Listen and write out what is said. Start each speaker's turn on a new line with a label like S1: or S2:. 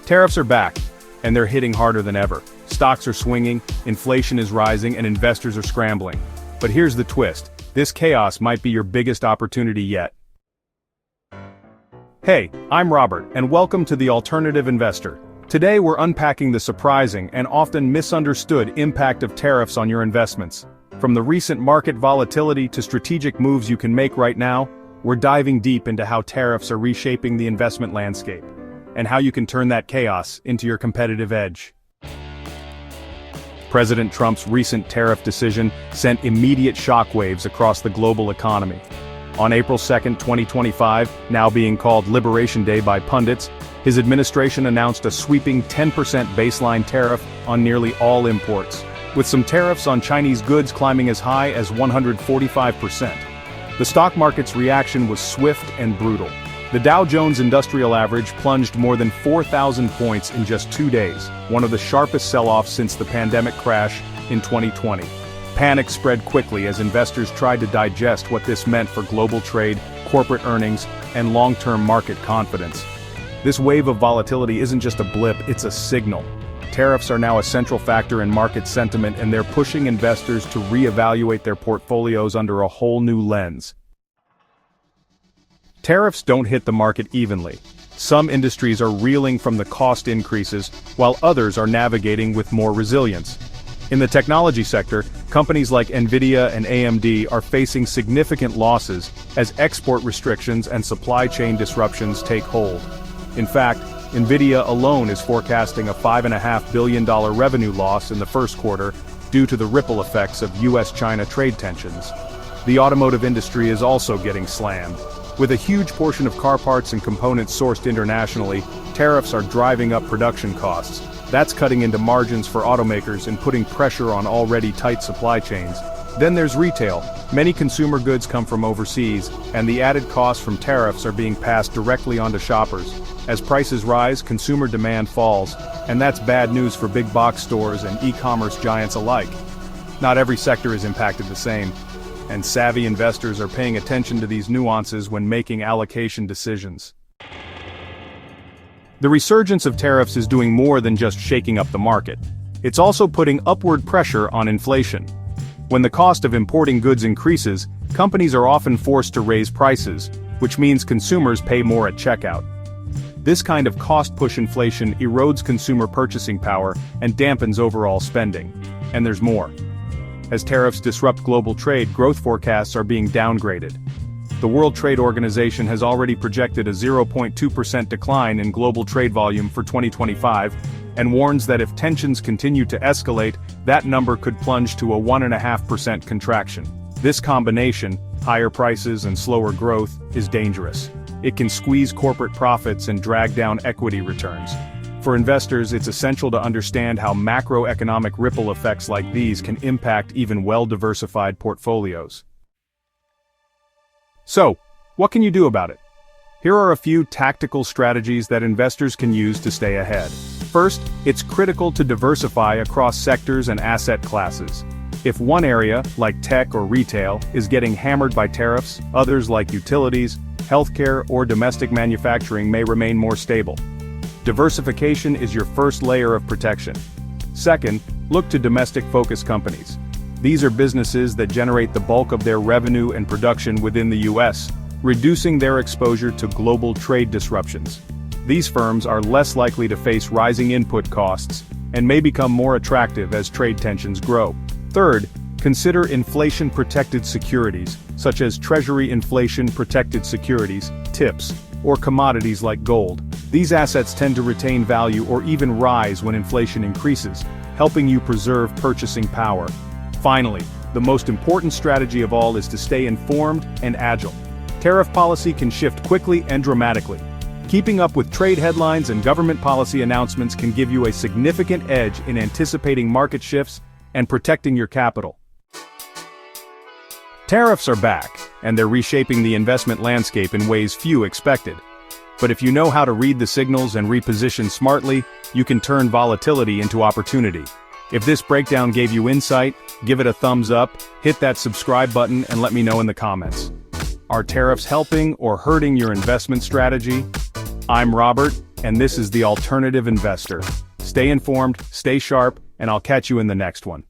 S1: Tariffs are back, and they're hitting harder than ever. Stocks are swinging, inflation is rising, and investors are scrambling. But here's the twist. This chaos might be your biggest opportunity yet. Hey, I'm Robert, and welcome to The Alternative Investor. Today we're unpacking the surprising and often misunderstood impact of tariffs on your investments. From the recent market volatility to strategic moves you can make right now, we're diving deep into how tariffs are reshaping the investment landscape, and how you can turn that chaos into your competitive edge. President Trump's recent tariff decision sent immediate shockwaves across the global economy. On April 2, 2025, now being called Liberation Day by pundits, his administration announced a sweeping 10% baseline tariff on nearly all imports, with some tariffs on Chinese goods climbing as high as 145%. The stock market's reaction was swift and brutal. The Dow Jones Industrial Average plunged more than 4,000 points in just 2 days, one of the sharpest sell-offs since the pandemic crash in 2020. Panic spread quickly as investors tried to digest what this meant for global trade, corporate earnings, and long-term market confidence. This wave of volatility isn't just a blip, it's a signal. Tariffs are now a central factor in market sentiment, and they're pushing investors to reevaluate their portfolios under a whole new lens. Tariffs don't hit the market evenly. Some industries are reeling from the cost increases, while others are navigating with more resilience. In the technology sector, companies like Nvidia and AMD are facing significant losses as export restrictions and supply chain disruptions take hold. In fact, Nvidia alone is forecasting a $5.5 billion revenue loss in the first quarter due to the ripple effects of US-China trade tensions. The automotive industry is also getting slammed. With a huge portion of car parts and components sourced internationally, tariffs are driving up production costs. That's cutting into margins for automakers and putting pressure on already tight supply chains. Then there's retail. Many consumer goods come from overseas, and the added costs from tariffs are being passed directly onto shoppers. As prices rise, consumer demand falls, and that's bad news for big box stores and e-commerce giants alike. Not every sector is impacted the same, and savvy investors are paying attention to these nuances when making allocation decisions. The resurgence of tariffs is doing more than just shaking up the market. It's also putting upward pressure on inflation. When the cost of importing goods increases, companies are often forced to raise prices, which means consumers pay more at checkout. This kind of cost-push inflation erodes consumer purchasing power and dampens overall spending. And there's more. As tariffs disrupt global trade, growth forecasts are being downgraded. The World Trade Organization has already projected a 0.2% decline in global trade volume for 2025, and warns that if tensions continue to escalate, that number could plunge to a 1.5% contraction. This combination, higher prices and slower growth, is dangerous. It can squeeze corporate profits and drag down equity returns. For investors, it's essential to understand how macroeconomic ripple effects like these can impact even well-diversified portfolios. So, what can you do about it? Here are a few tactical strategies that investors can use to stay ahead. First, it's critical to diversify across sectors and asset classes. If one area, like tech or retail, is getting hammered by tariffs, others like utilities, healthcare, or domestic manufacturing may remain more stable. Diversification is your first layer of protection. Second, look to domestic-focused companies. These are businesses that generate the bulk of their revenue and production within the US, reducing their exposure to global trade disruptions. These firms are less likely to face rising input costs and may become more attractive as trade tensions grow. Third, consider inflation-protected securities, such as Treasury inflation-protected securities, TIPS, or commodities like gold. These assets tend to retain value or even rise when inflation increases, helping you preserve purchasing power. Finally, the most important strategy of all is to stay informed and agile. Tariff policy can shift quickly and dramatically. Keeping up with trade headlines and government policy announcements can give you a significant edge in anticipating market shifts and protecting your capital. Tariffs are back, and they're reshaping the investment landscape in ways few expected. But if you know how to read the signals and reposition smartly, you can turn volatility into opportunity. If this breakdown gave you insight, give it a thumbs up, hit that subscribe button, and let me know in the comments. Are tariffs helping or hurting your investment strategy? I'm Robert, and this is The Alternative Investor. Stay informed, stay sharp, and I'll catch you in the next one.